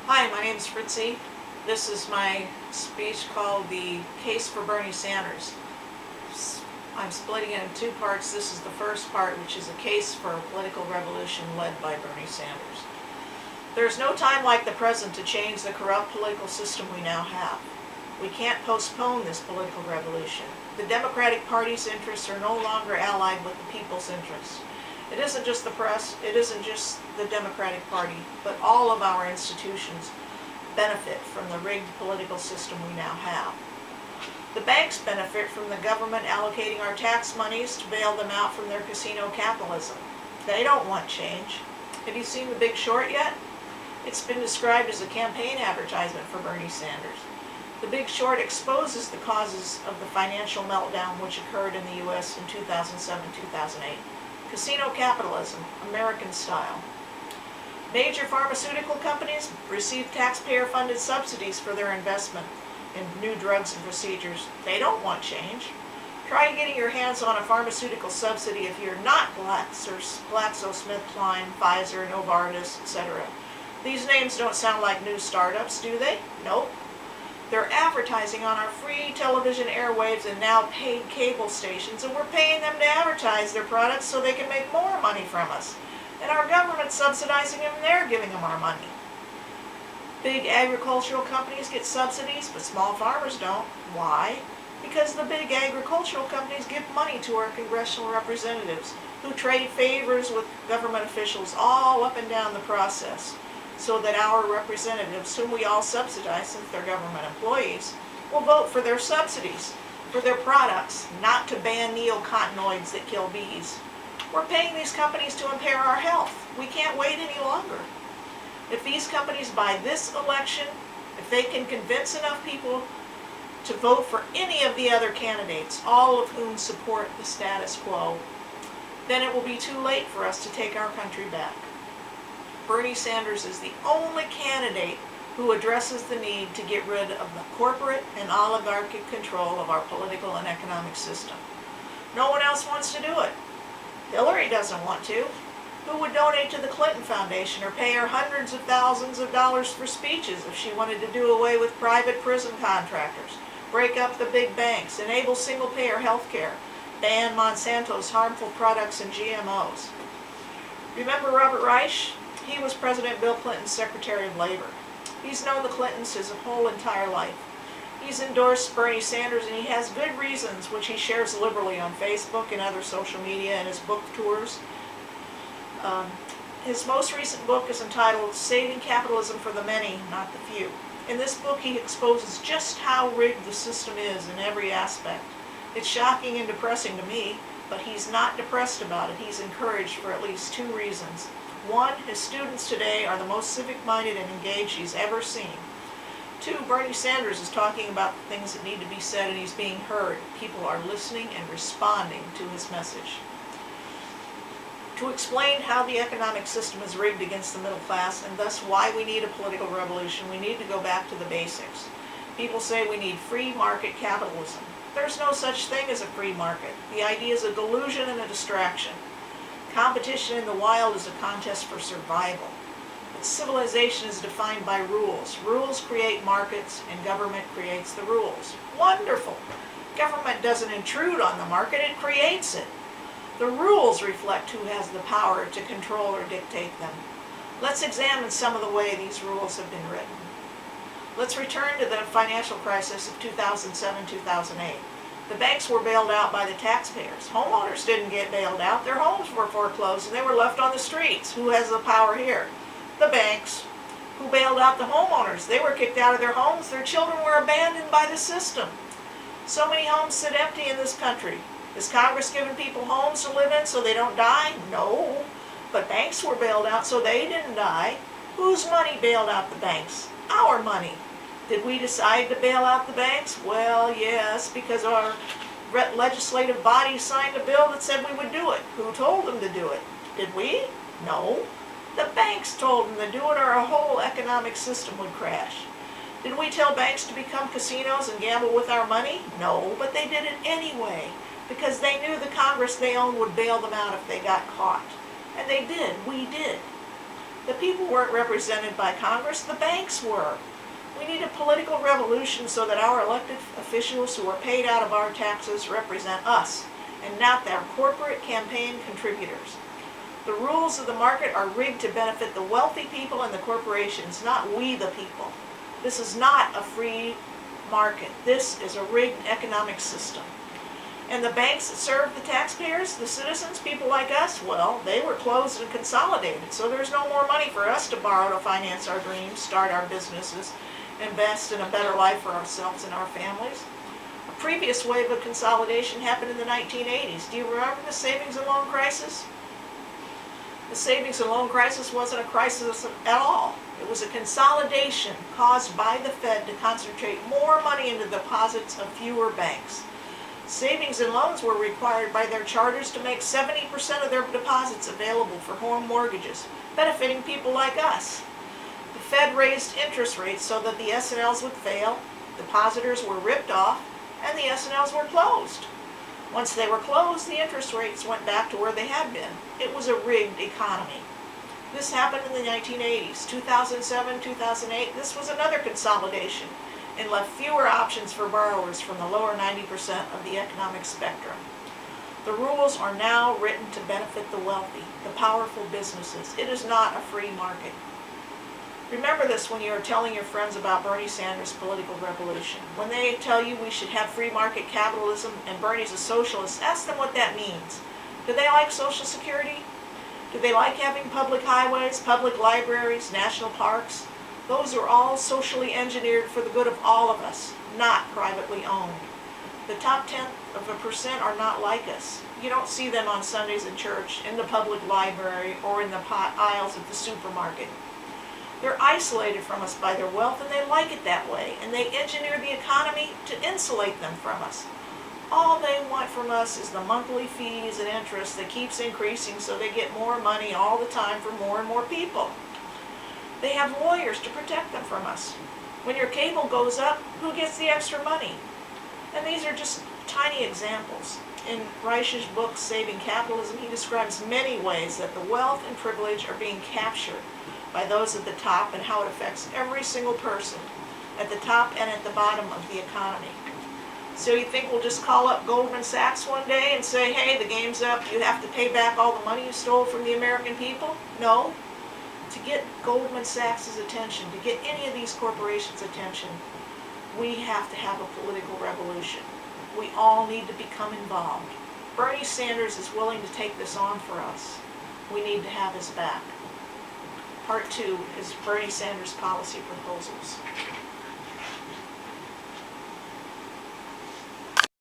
Hi, my name is Fritzy. This is my speech called The Case for Bernie Sanders. I'm splitting it in two parts. This is the first part, which is a case for a political revolution led by Bernie Sanders. There is no time like the present to change the corrupt political system we now have. We can't postpone this political revolution. The Democratic Party's interests are no longer allied with the people's interests. It isn't just the press, it isn't just the Democratic Party, but all of our institutions benefit from the rigged political system we now have. The banks benefit from the government allocating our tax monies to bail them out from their casino capitalism. They don't want change. Have you seen The Big Short yet? It's been described as a campaign advertisement for Bernie Sanders. The Big Short exposes the causes of the financial meltdown which occurred in the U.S. in 2007-2008. Casino capitalism, American style. Major pharmaceutical companies receive taxpayer-funded subsidies for their investment in new drugs and procedures. They don't want change. Try getting your hands on a pharmaceutical subsidy if you're not GlaxoSmithKline, Pfizer, Novartis, etc. These names don't sound like new startups, do they? Nope. They're advertising on our free television airwaves and now paid cable stations, and we're paying them to advertise their products so they can make more money from us. And our government's subsidizing them and they're giving them our money. Big agricultural companies get subsidies, but small farmers don't. Why? Because the big agricultural companies give money to our congressional representatives, who trade favors with government officials all up and down the process, so that our representatives, whom we all subsidize since they're government employees, will vote for their subsidies, for their products, not to ban neonicotinoids that kill bees. We're paying these companies to impair our health. We can't wait any longer. If these companies by this election, if they can convince enough people to vote for any of the other candidates, all of whom support the status quo, then it will be too late for us to take our country back. Bernie Sanders is the only candidate who addresses the need to get rid of the corporate and oligarchic control of our political and economic system. No one else wants to do it. Hillary doesn't want to. Who would donate to the Clinton Foundation or pay her hundreds of thousands of dollars for speeches if she wanted to do away with private prison contractors, break up the big banks, enable single-payer health care, ban Monsanto's harmful products and GMOs? Remember Robert Reich? He was President Bill Clinton's Secretary of Labor. He's known the Clintons his whole entire life. He's endorsed Bernie Sanders, and he has good reasons, which he shares liberally on Facebook and other social media and his book tours. His most recent book is entitled Saving Capitalism for the Many, Not the Few. In this book, he exposes just how rigged the system is in every aspect. It's shocking and depressing to me, but he's not depressed about it. He's encouraged for at least two reasons. One, his students today are the most civic-minded and engaged he's ever seen. Two, Bernie Sanders is talking about the things that need to be said and he's being heard. People are listening and responding to his message. To explain how the economic system is rigged against the middle class and thus why we need a political revolution, we need to go back to the basics. People say we need free market capitalism. There's no such thing as a free market. The idea is a delusion and a distraction. Competition in the wild is a contest for survival. But civilization is defined by rules. Rules create markets, and government creates the rules. Wonderful! Government doesn't intrude on the market, it creates it. The rules reflect who has the power to control or dictate them. Let's examine some of the way these rules have been written. Let's return to the financial crisis of 2007-2008. The banks were bailed out by the taxpayers. Homeowners didn't get bailed out. Their homes were foreclosed and they were left on the streets. Who has the power here? The banks. Who bailed out the homeowners? They were kicked out of their homes. Their children were abandoned by the system. So many homes sit empty in this country. Is Congress giving people homes to live in so they don't die? No. But banks were bailed out so they didn't die. Whose money bailed out the banks? Our money. Did we decide to bail out the banks? Well, yes, because our legislative body signed a bill that said we would do it. Who told them to do it? Did we? No. The banks told them to do it or our whole economic system would crash. Did we tell banks to become casinos and gamble with our money? No, but they did it anyway, because they knew the Congress they owned would bail them out if they got caught. And they did. We did. The people weren't represented by Congress, the banks were. We need a political revolution so that our elected officials who are paid out of our taxes represent us, and not their corporate campaign contributors. The rules of the market are rigged to benefit the wealthy people and the corporations, not we the people. This is not a free market. This is a rigged economic system. And the banks that serve the taxpayers, the citizens, people like us, well, they were closed and consolidated, so there's no more money for us to borrow to finance our dreams, start our businesses, invest in a better life for ourselves and our families. A previous wave of consolidation happened in the 1980s. Do you remember the savings and loan crisis? The savings and loan crisis wasn't a crisis at all. It was a consolidation caused by the Fed to concentrate more money into the deposits of fewer banks. Savings and loans were required by their charters to make 70% of their deposits available for home mortgages, benefiting people like us. The Fed raised interest rates so that the S&Ls would fail, depositors were ripped off, and the S&Ls were closed. Once they were closed, the interest rates went back to where they had been. It was a rigged economy. This happened in the 1980s. 2007, 2008, this was another consolidation and left fewer options for borrowers from the lower 90% of the economic spectrum. The rules are now written to benefit the wealthy, the powerful businesses. It is not a free market. Remember this when you are telling your friends about Bernie Sanders' political revolution. When they tell you we should have free market capitalism and Bernie's a socialist, ask them what that means. Do they like Social Security? Do they like having public highways, public libraries, national parks? Those are all socially engineered for the good of all of us, not privately owned. The top 10% are not like us. You don't see them on Sundays in church, in the public library, or in the aisles at the supermarket. They're isolated from us by their wealth, and they like it that way, and they engineer the economy to insulate them from us. All they want from us is the monthly fees and interest that keeps increasing so they get more money all the time for more and more people. They have lawyers to protect them from us. When your cable goes up, who gets the extra money? And these are just tiny examples. In Reich's book, Saving Capitalism, he describes many ways that the wealth and privilege are being captured by those at the top and how it affects every single person at the top and at the bottom of the economy. So you think we'll just call up Goldman Sachs one day and say, hey, the game's up, you have to pay back all the money you stole from the American people? No. To get Goldman Sachs' attention, to get any of these corporations' attention, we have to have a political revolution. We all need to become involved. Bernie Sanders is willing to take this on for us. We need to have his back. Part 2 is Bernie Sanders' policy proposals.